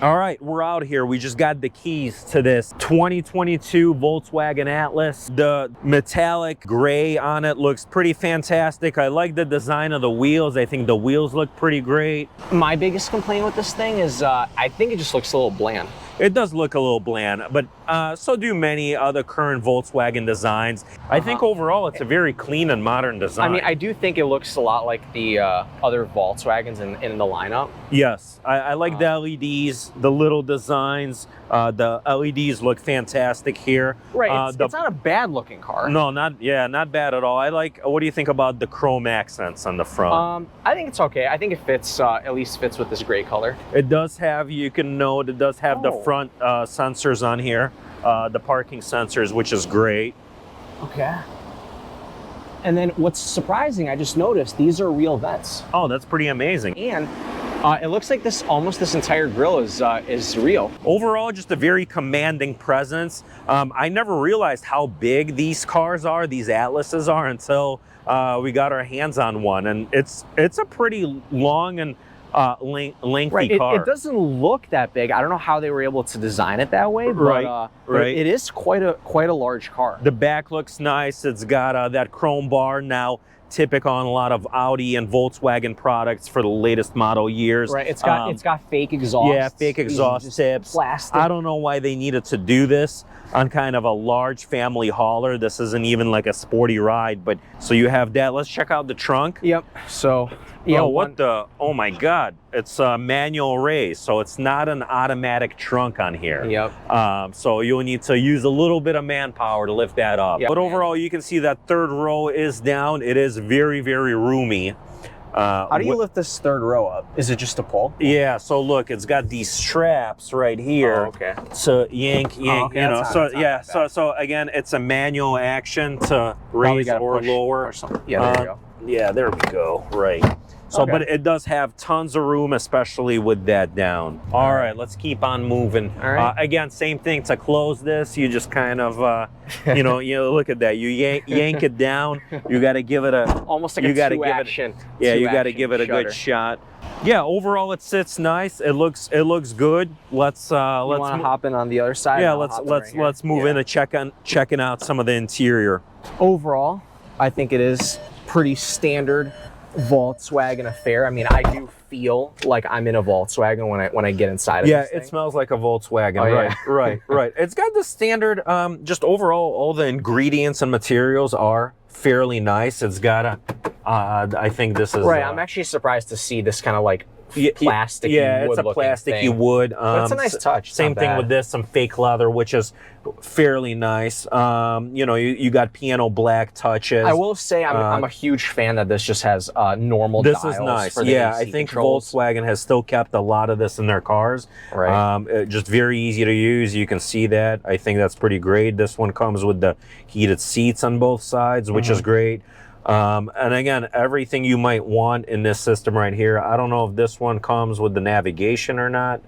All right, we're out here. We just got the keys to this 2022 Volkswagen Atlas. The metallic gray on it looks pretty fantastic. I like the design of the wheels. I think the wheels look pretty great. My biggest complaint with this thing is I think it just looks a little bland. It does look a little bland, but so do many other current Volkswagen designs. I think overall it's a very clean and modern design. I mean, I do think it looks a lot like the other Volkswagens in the lineup. Yes, I like the LEDs, the little designs. The LEDs look fantastic here. Right, it's not a bad looking car. No, not bad at all. I like, what do you think about the chrome accents on the front? I think it's okay. I think it fits, at least fits with this gray color. It does have, you can note, it does have the front sensors on here, the parking sensors, which is great. Okay. And then what's surprising, I just noticed these are real vents. Oh, that's pretty amazing. And it looks like this entire grille is real. Overall, just a very commanding presence. I never realized how big these cars are, these Atlases are, until we got our hands on one, and it's a pretty long and lengthy car. It doesn't look that big. I don't know how they were able to design it that way, but, but it is quite a large car. The back looks nice. It's got that chrome bar now, typical on a lot of Audi and Volkswagen products for the latest model years. Right, it's got fake exhaust. Yeah, fake exhaust tips. Plastic. I don't know why they needed to do this on kind of a large family hauler. This isn't even like a sporty ride, but so you have that. Let's check out the trunk. Yep. So, yeah. Oh my God! It's a manual raise, so it's not an automatic trunk on here. Yep. So you'll need to use a little bit of manpower to lift that up. Yep. But overall, you can see that third row is down. It is very, very roomy. How do you lift this third row up? Is it just a pull? Yeah, so look, it's got these straps right here. Oh, okay. To yank, okay, you know. So yeah, so again, it's a manual action to raise or lower. Or something. Yeah, there you go. Yeah, there we go. Right. So, but it does have tons of room, especially with that down. All right, let's keep on moving. All right. Again, same thing. To close this, you just kind of, you know, look at that. You yank it down. You got to give it a almost like a two-action. Yeah, you got to give it a good shot. Yeah, overall it sits nice. It looks good. Let's want to hop in on the other side. Yeah, let's move in and checking out some of the interior. Overall, I think it is pretty standard Volkswagen affair. I mean, I do feel like I'm in a Volkswagen when I get inside of this thing. It smells like a Volkswagen. Right. It's got the standard, just overall, all the ingredients and materials are fairly nice. It's got a, I think this is... Right, I'm actually surprised to see this kind of like plastic. Yeah, it's a plasticky wood. But it's a nice touch. Same thing with this, some fake leather, which is fairly nice. You know, you got piano black touches. I will say I'm a huge fan that this just has normal dials. This is nice. For the yeah, AC I think controls. Volkswagen has still kept a lot of this in their cars. Right. Just very easy to use. You can see that. I think that's pretty great. This one comes with the heated seats on both sides, which is great. And again, everything you might want in this system right here. I don't know if this one comes with the navigation or not.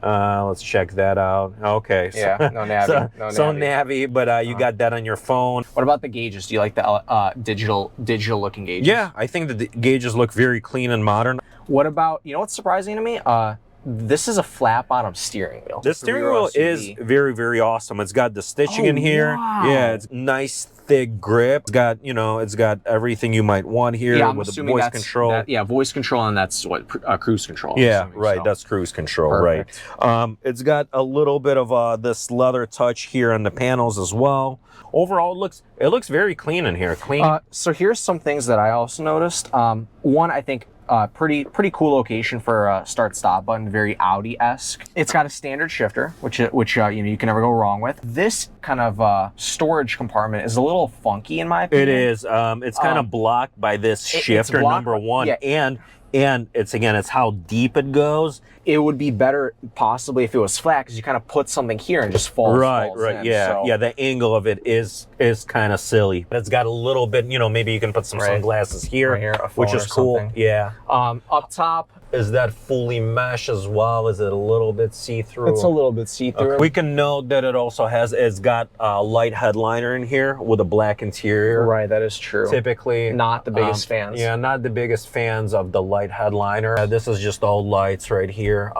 Let's check that out. Okay. Yeah, no Navi. So Navi, but you got that on your phone. What about the gauges? Do you like the digital looking gauges? Yeah, I think the gauges look very clean and modern. What about, you know what's surprising to me? This is a flat bottom steering wheel. The steering wheel is very, very awesome. It's got the stitching in here. Wow. Yeah, it's nice, thick grip. It's got, you know, it's got everything you might want here with the voice control. Voice control, and that's what cruise control. Yeah, right. So. That's cruise control, perfect. Right? It's got a little bit of this leather touch here on the panels as well. Overall, it looks very clean in here. Clean. So here's some things that I also noticed. One, I think. Pretty cool location for a start-stop button, very Audi-esque. It's got a standard shifter, which you know, you can never go wrong with. This kind of storage compartment is a little funky in my opinion. It is. It's kind of blocked by this shifter, number one, and it's how deep it goes. It would be better possibly if it was flat, because you kind of put something here and just falls. Right. In, yeah. The angle of it is kind of silly. It's got a little bit, you know, maybe you can put some sunglasses here, right here, which is cool. Something. Yeah. Up top, Is that fully mesh as well? Is it a little bit see-through? It's a little bit see-through. We can note that it's got a light headliner in here with a black interior. Right, that is true. Typically. Not the biggest fans. Yeah, not the biggest fans of the light headliner. This is just all lights right here.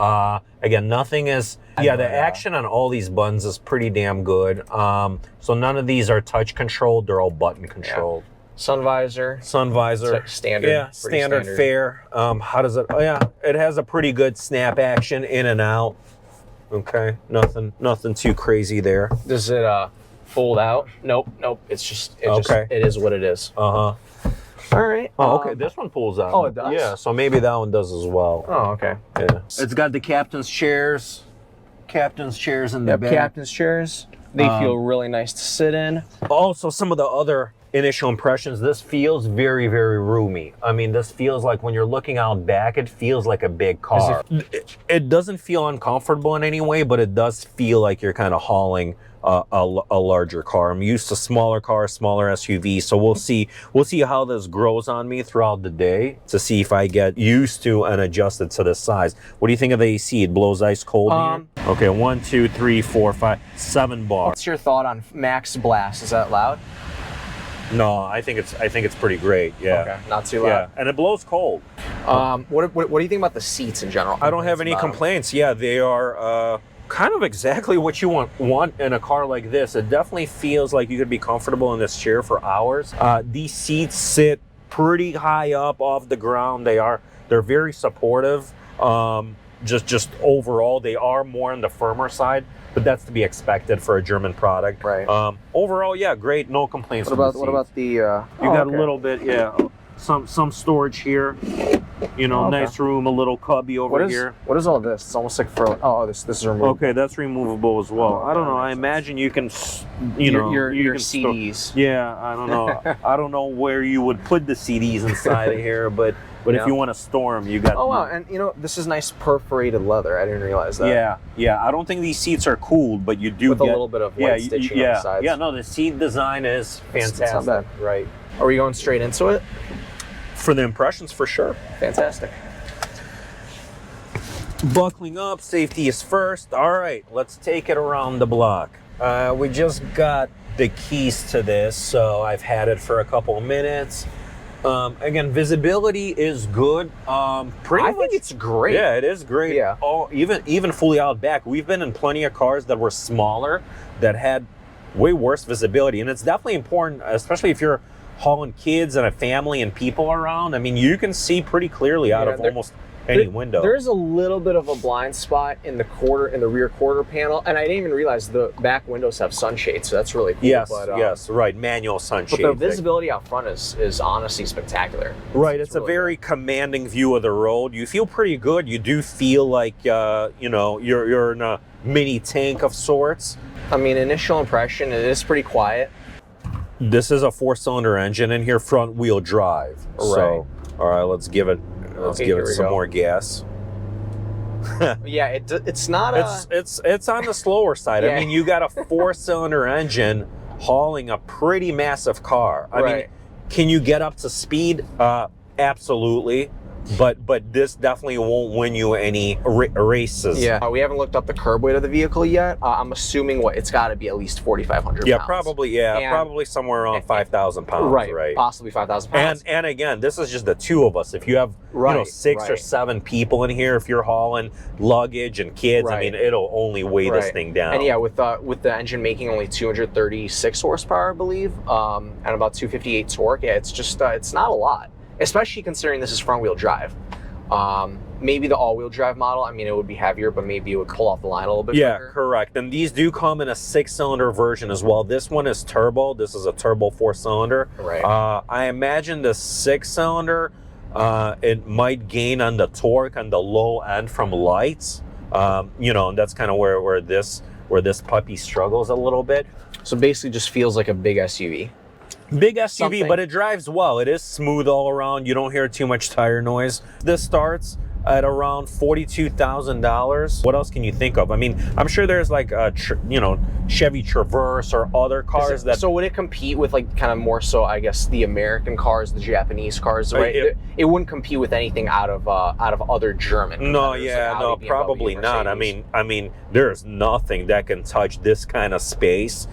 Again, nothing is, the action on all these buttons is pretty damn good. So none of these are touch controlled, they're all button controlled. Yeah. Sun visor. Standard. Yeah, standard fare. How does it? Oh yeah, it has a pretty good snap action in and out. Okay, nothing too crazy there. Does it fold out? Nope. It is what it is. All right. Oh, okay. This one pulls out. Oh, it does? Yeah, so maybe that one does as well. Oh, okay. Yeah. It's got the captain's chairs. Captain's chairs in the back. Captain's chairs. They feel really nice to sit in. Also, some of the other initial impressions, this feels very, very roomy. I mean, this feels like when you're looking out back, it feels like a big car. It doesn't feel uncomfortable in any way, but it does feel like you're kind of hauling a larger car. I'm used to smaller cars, smaller SUVs, so we'll see how this grows on me throughout the day to see if I get used to and adjusted to this size. What do you think of the AC? It blows ice cold here? Okay, 1, 2, 3, 4, 5, 7 bars. What's your thought on max blast? Is that loud? No, I think it's pretty great. Yeah. Okay, not too loud. Yeah, and it blows cold. What do you think about the seats in general? I don't have any complaints. Yeah, they are kind of exactly what you want in a car like this. It definitely feels like you could be comfortable in this chair for hours. These seats sit pretty high up off the ground. They're very supportive. Just overall, they are more on the firmer side, but that's to be expected for a German product. Right. Overall, yeah, great. No complaints. What about the? You got a little bit, yeah. Some storage here. You know, nice room, a little cubby over here. What is all this? It's almost like for. Oh, this is removable. Okay, that's removable as well. I don't know. I imagine you can, your CDs. Yeah, I don't know. I don't know where you would put the CDs inside of here, but if you want to store them, you got. Oh wow, and this is nice perforated leather. I didn't realize that. Yeah. I don't think these seats are cooled, but you do with a little bit of white stitching on the sides. Yeah, no, the seat design is fantastic. It's not bad. Right. Are we going straight into it? For the impressions, for sure. Fantastic. Buckling up, safety is first. All right, let's take it around the block. We just got the keys to this, so I've had it for a couple of minutes. Again, visibility is good. I think it's great. Yeah, it is great. Yeah. Oh, even fully out back. We've been in plenty of cars that were smaller that had way worse visibility, and it's definitely important, especially if you're hauling kids and a family and people around. I mean, you can see pretty clearly out of almost any window. There's a little bit of a blind spot in the rear quarter panel, and I didn't even realize the back windows have sunshades, so that's really cool. Yes, right, manual sunshade. But the visibility out front is honestly spectacular. Right, it's really a very commanding view of the road. You feel pretty good. You do feel like you're in a mini tank of sorts. I mean, initial impression, it is pretty quiet. This is a 4-cylinder engine in here, front wheel drive. Right. So, all right, let's give it some more gas. Yeah, it's not. It's on the slower side. I mean, you got a 4-cylinder engine hauling a pretty massive car. I mean, can you get up to speed? Absolutely. But this definitely won't win you any races. Yeah, we haven't looked up the curb weight of the vehicle yet. I'm assuming it's got to be at least 4,500 pounds. Yeah, probably. Yeah, probably somewhere around 5,000 pounds. Right, possibly 5,000 pounds. And again, this is just the two of us. If you have 6 or 7 people in here, if you're hauling luggage and kids, I mean, it'll only weigh this thing down. And yeah, with the engine making only 236 horsepower, I believe, and about 258 torque, yeah, it's just it's not a lot. Especially considering this is front-wheel drive. Maybe the all-wheel drive model, I mean, it would be heavier, but maybe it would pull off the line a little bit quicker. Correct. And these do come in a 6-cylinder version as well. This one is turbo. This is a turbo 4-cylinder. Right. I imagine the 6-cylinder, it might gain on the torque on the low end from lights. And that's kind of where this puppy struggles a little bit. So basically just feels like a big SUV. Big SUV, but it drives well. It is smooth all around. You don't hear too much tire noise. This starts. at around $42,000. What else can you think of? I mean, I'm sure there's like a Chevy Traverse or other cars that. So would it compete with like kind of more so, I guess, the American cars, the Japanese cars, right? It wouldn't compete with anything out of other German. No, like no, Audi, BMW, probably not. I mean, there's nothing that can touch this kind of space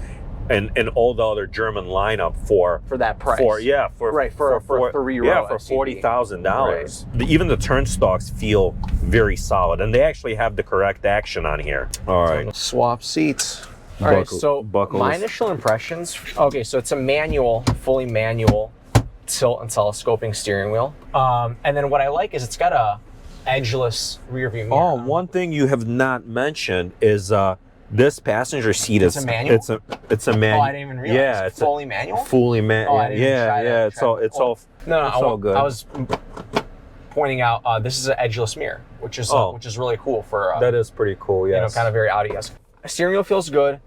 and all the other German lineup for that price. For $40,000. Right. Even the turnstocks feel very solid, and they actually have the correct action on here. All right, swap seats. All right, so my initial impressions. Okay, so it's a fully manual tilt and telescoping steering wheel. And then what I like is it's got a edgeless rear view mirror. Oh, one thing you have not mentioned is this passenger seat is a manual. It's a manual. Oh, I didn't even realize. Yeah, it's fully manual. Fully manual. Oh, I didn't try that. It's all. No, all good. I was pointing out this is an edgeless mirror, which is really cool for. That is pretty cool. Yes. Kind of very Audi-esque. Steering wheel feels good.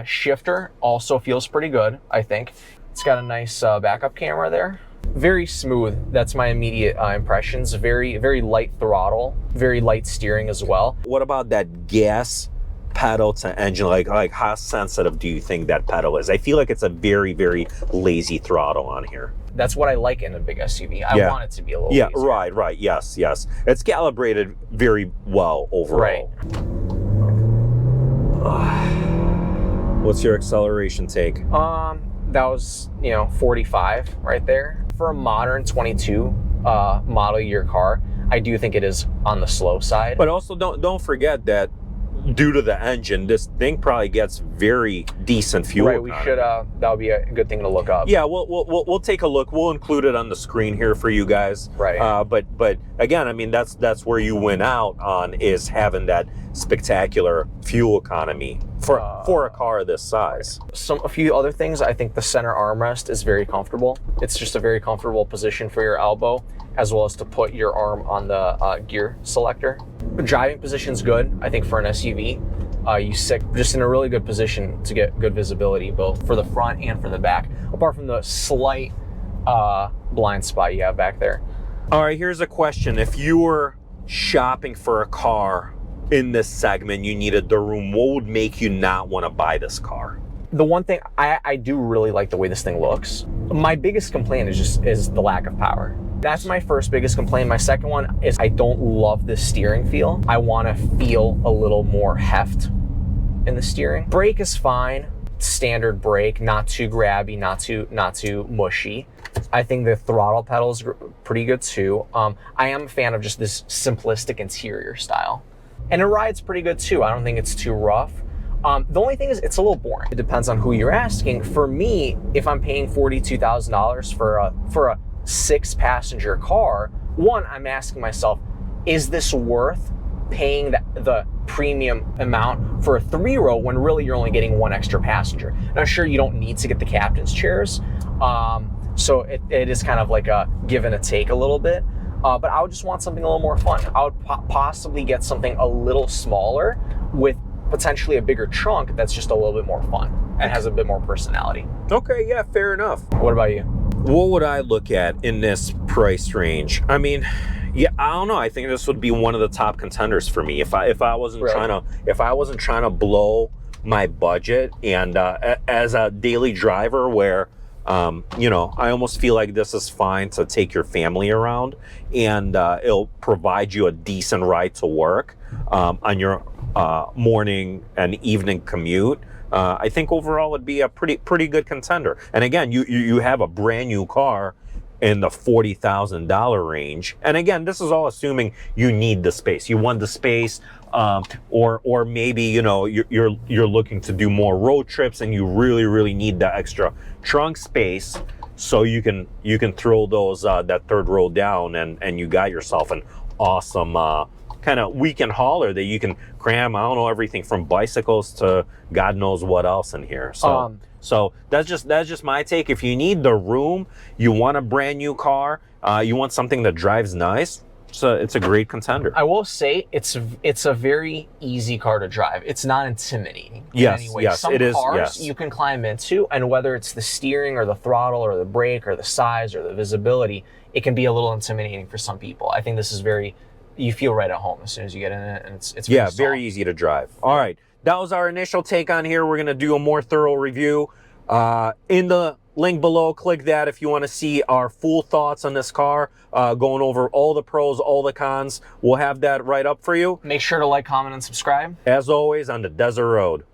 Shifter also feels pretty good. I think it's got a nice backup camera there. Very smooth. That's my immediate impressions. Very, very light throttle. Very light steering as well. What about that gas pedal to engine? Like how sensitive do you think that pedal is? I feel like it's a very, very lazy throttle on here. That's what I like in a big SUV. I want it to be a little easier. Right. Yes. It's calibrated very well overall. Right. What's your acceleration take? That was 45 right there. For a modern 22 model year car, I do think it is on the slow side. But also don't forget that due to the engine, this thing probably gets very decent fuel. Right, we should. That would be a good thing to look up. Yeah, we'll take a look. We'll include it on the screen here for you guys. Right. But again, I mean that's where you win out on, is having that spectacular fuel economy for a car this size. A few other things. I think the center armrest is very comfortable. It's just a very comfortable position for your elbow, as well as to put your arm on the gear selector. The driving position's good, I think, for an SUV. You sit just in a really good position to get good visibility, both for the front and for the back, apart from the slight blind spot you have back there. All right, here's a question. If you were shopping for a car in this segment, you needed the room, what would make you not want to buy this car? The one thing, I do really like the way this thing looks. My biggest complaint is the lack of power. That's my first biggest complaint. My second one is I don't love the steering feel. I want to feel a little more heft in the steering. Brake is fine, standard brake, not too grabby, not too mushy. I think the throttle pedal is pretty good too. I am a fan of just this simplistic interior style. And it rides pretty good too. I don't think it's too rough. The only thing is it's a little boring. It depends on who you're asking. For me, if I'm paying $42,000 for a 6-passenger car, one, I'm asking myself, is this worth paying the premium amount for a 3-row when really you're only getting 1 extra passenger? Now, sure, you don't need to get the captain's chairs, so it is kind of like a give and a take a little bit. But I would just want something a little more fun. I would possibly get something a little smaller with potentially a bigger trunk that's just a little bit more fun and has a bit more personality. Okay, yeah, fair enough. What about you? What would I look at in this price range? I mean, yeah, I don't know. I think this would be one of the top contenders for me if I wasn't trying to blow my budget, and as a daily driver where I almost feel like this is fine to take your family around, and it'll provide you a decent ride to work on your morning and evening commute. I think overall it'd be a pretty good contender. And again, you have a brand new car in the $40,000 range. And again, this is all assuming you need the space. You want the space, or maybe you're looking to do more road trips and you really need the extra trunk space, so you can throw those that third row down, and you got yourself an awesome kind of weekend hauler that you can cram, I don't know, everything from bicycles to God knows what else in here. So that's just my take. If you need the room, you want a brand new car, you want something that drives nice, so it's a great contender. I will say it's a very easy car to drive. It's not intimidating in any way. Yes, Some it is. cars Yes. you can climb into, and whether it's the steering or the throttle or the brake or the size or the visibility, it can be a little intimidating for some people. I think this is very you feel right at home as soon as you get in it, and it's Yeah, soft. very easy to drive. All right, that was our initial take on here. We're gonna do a more thorough review. In the link below, click that if you want to see our full thoughts on this car, going over all the pros, all the cons. We'll have that right up for you. Make sure to like, comment, and subscribe. As always, on the desert road.